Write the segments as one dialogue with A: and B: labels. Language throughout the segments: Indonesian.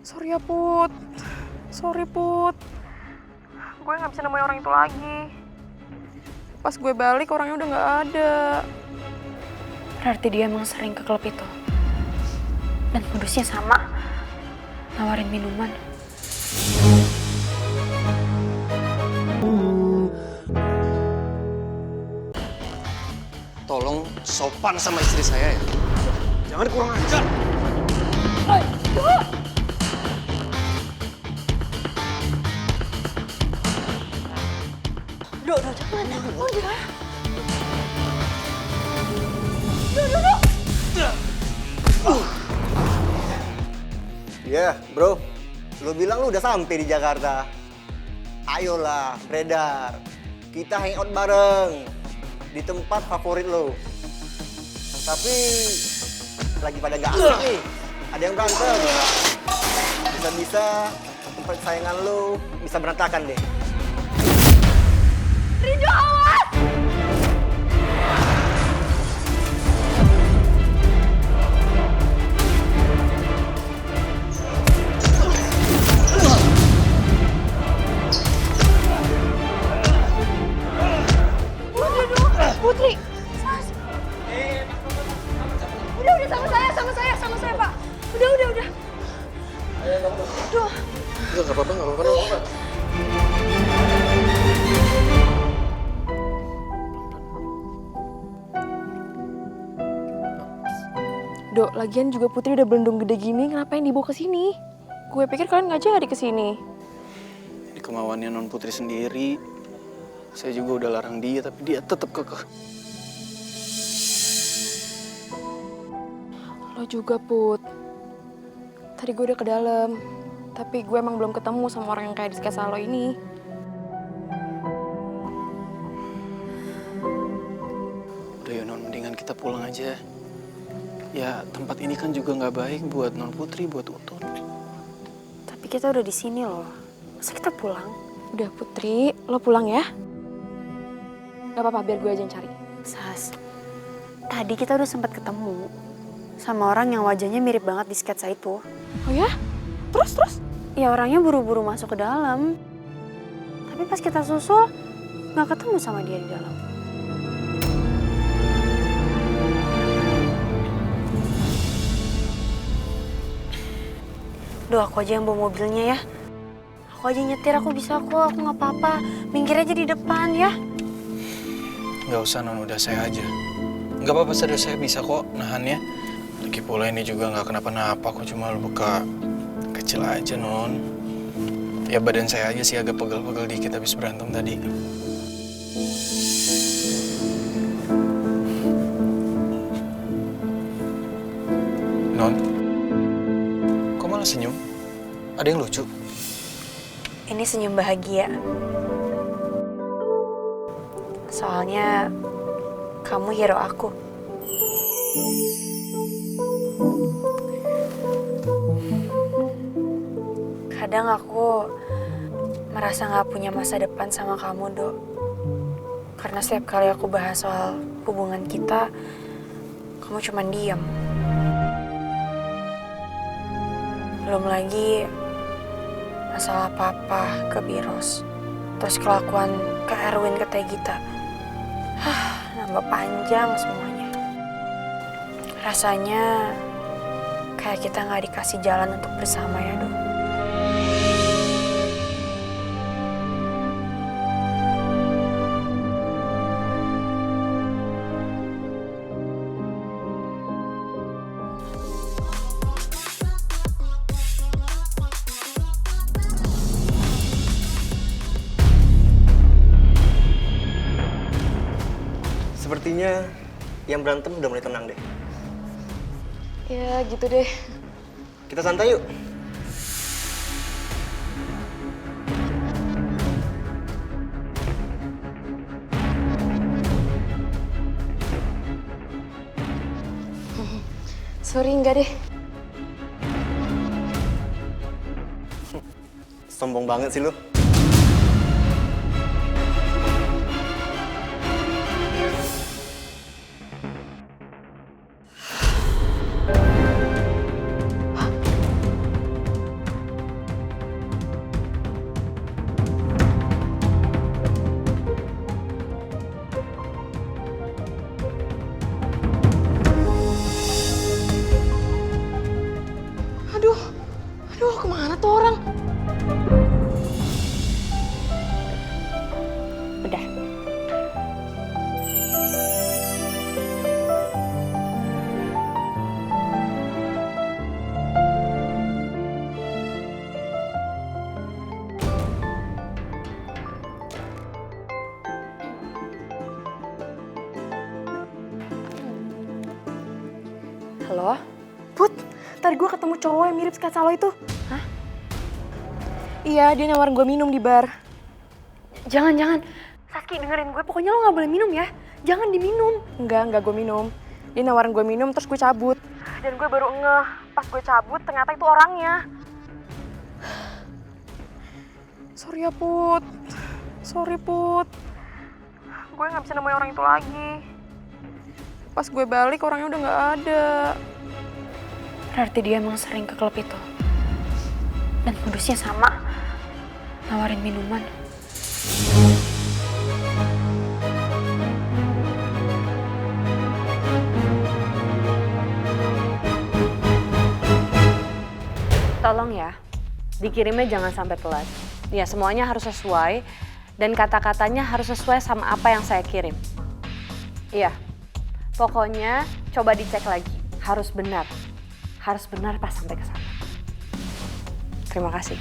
A: Sorry ya Put, sorry Put. Gue gak bisa nemuin orang itu lagi. Pas gue balik orangnya udah gak ada.
B: Berarti dia emang sering ke klub itu. Dan modusnya sama, nawarin minuman.
C: Tolong sopan sama istri saya ya. Jangan kurang ajar.
B: Dok, jangan. Oh, jangan.
D: Ya, bro. Lu bilang lu udah sampai di Jakarta. Ayolah, beredar. Kita hangout bareng di tempat favorit lo. Tapi lagi pada gak asik nih. Ada yang berantem. Bisa-bisa tempat kesayangan lo bisa berantakan deh.
B: Rindu, awas! Putri! Udah sama saya, Pak. Udah. Aduh.
C: Enggak apa-apa.
A: Dok, lagian juga Putri udah belendung gede gini, ngapain dibawa ke sini? Gue pikir kalian gak jadi ke sini.
C: Ini kemauannya Non Putri sendiri. Saya juga udah larang dia, tapi dia tetap kekeh.
A: Lo juga, Put. Tadi gue udah ke dalam, tapi gue emang belum ketemu sama orang yang kayak di sketsa lo ini.
C: Udah ya Non, mendingan kita pulang aja. Ya, tempat ini kan juga nggak baik buat Non Putri, buat Utun.
B: Tapi kita udah di sini loh. Masa kita pulang?
A: Udah, Putri, lo pulang ya. Gak apa-apa, biar gue aja yang cari.
B: Sas, tadi kita udah sempat ketemu sama orang yang wajahnya mirip banget di sketsa itu.
A: Oh ya? Terus?
B: Ya orangnya buru-buru masuk ke dalam. Tapi pas kita susul, nggak ketemu sama dia di dalam. Duh, aku aja yang bawa mobilnya ya. Aku aja nyetir, aku bisa kok, aku nggak apa-apa. Minggir aja di depan ya.
C: Nggak usah Non, udah saya aja. Nggak apa-apa, serius, saya bisa kok nahannya. Lagi pula ini juga nggak kenapa-napa, aku cuma luka kecil aja Non. Ya badan saya aja sih agak pegel-pegel dikit habis berantem tadi. Non, kok malah senyum? Ada yang lucu?
B: Ini senyum bahagia. Soalnya kamu hero aku. Kadang aku merasa gak punya masa depan sama kamu, Dok. Karena setiap kali aku bahas soal hubungan kita, kamu cuma diam. Belum lagi masalah papa ke Biros. Terus kelakuan ke Erwin ke Tegita. Nambah panjang semuanya. Rasanya kayak kita gak dikasih jalan untuk bersama ya, Dok.
D: Sepertinya yang berantem udah mulai tenang deh.
A: Ya, gitu deh.
D: Kita santai yuk.
A: Sorry, enggak deh.
D: Sombong banget sih lu.
A: Aduh, kemana tuh orang?
B: Udah. Halo?
A: Put, tadi gue ketemu cowok yang mirip sketsa lo itu.
B: Hah?
A: Iya, dia nawarin gue minum di bar.
B: Jangan. Saski, dengerin gue. Pokoknya lo gak boleh minum ya. Jangan diminum.
A: Enggak gue minum. Dia nawarin gue minum terus gue cabut. Dan gue baru ngeh, pas gue cabut ternyata itu orangnya. Sorry ya Put. Sorry Put. Gue gak bisa nemuin orang itu lagi. Pas gue balik orangnya udah gak ada.
B: Berarti dia emang sering ke klub itu. Dan modusnya sama. Nawarin minuman.
E: Tolong ya, dikirimnya jangan sampai telat. Ya, semuanya harus sesuai dan kata-katanya harus sesuai sama apa yang saya kirim. Iya, pokoknya coba dicek lagi. Harus benar pas sampai ke sana. Terima kasih.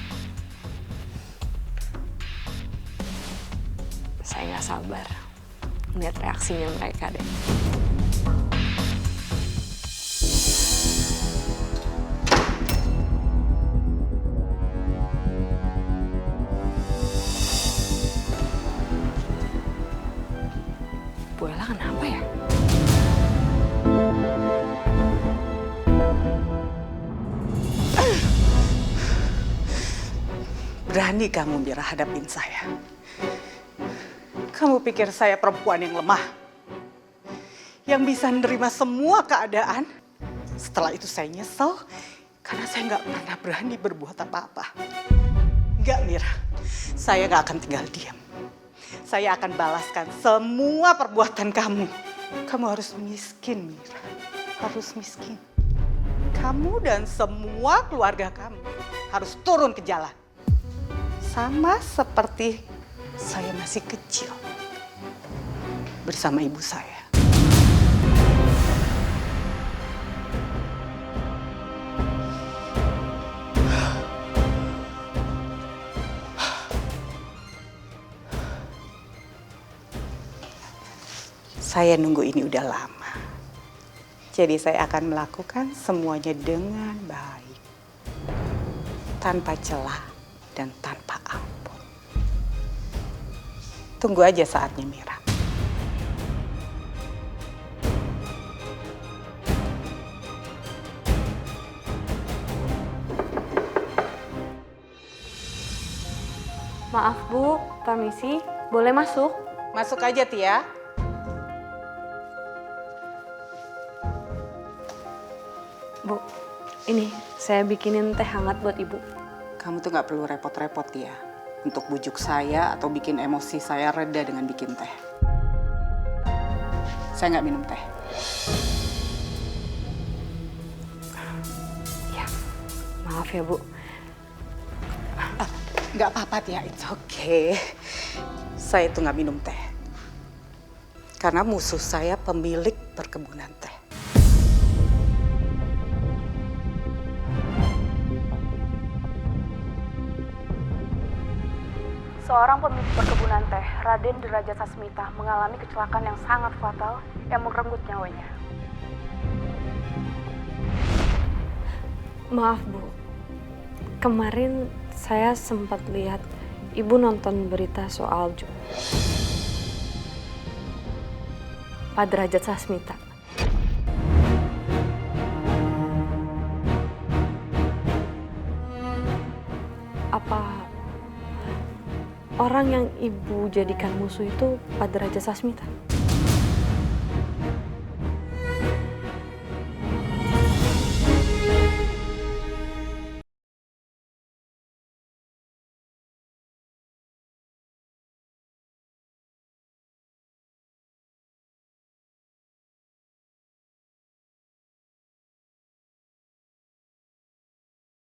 E: Saya nggak sabar lihat reaksinya mereka deh. Bu Ella kenapa ya?
F: Berani kamu Mira hadapin saya. Kamu pikir saya perempuan yang lemah? Yang bisa menerima semua keadaan? Setelah itu saya nyesel karena saya nggak pernah berani berbuat apa-apa. Nggak Mira, saya nggak akan tinggal diam. Saya akan balaskan semua perbuatan kamu. Kamu harus miskin Mira, harus miskin. Kamu dan semua keluarga kamu harus turun ke jalan. Sama seperti saya masih kecil bersama ibu saya. Saya nunggu ini udah lama. Jadi saya akan melakukan semuanya dengan baik. Tanpa celah dan tanpa ampun. Tunggu aja saatnya Mira.
E: Maaf Bu, permisi, boleh masuk?
F: Masuk aja Tia.
E: Bu, ini saya bikinin teh hangat buat Ibu.
F: Kamu tuh gak perlu repot-repot ya untuk bujuk saya atau bikin emosi saya reda dengan bikin teh. Saya gak minum teh.
E: Ya, maaf ya Bu.
F: Gak apa-apa Tia, it's okay. Saya tuh gak minum teh. Karena musuh saya pemilik perkebunan teh.
E: Seorang pemilik perkebunan teh, Raden Derajat Sasmita, mengalami kecelakaan yang sangat fatal yang merenggut nyawanya. Maaf Bu, kemarin saya sempat lihat Ibu nonton berita soal Pak Derajat Sasmita. Apa orang yang Ibu jadikan musuh itu Pak Derajat Sasmita?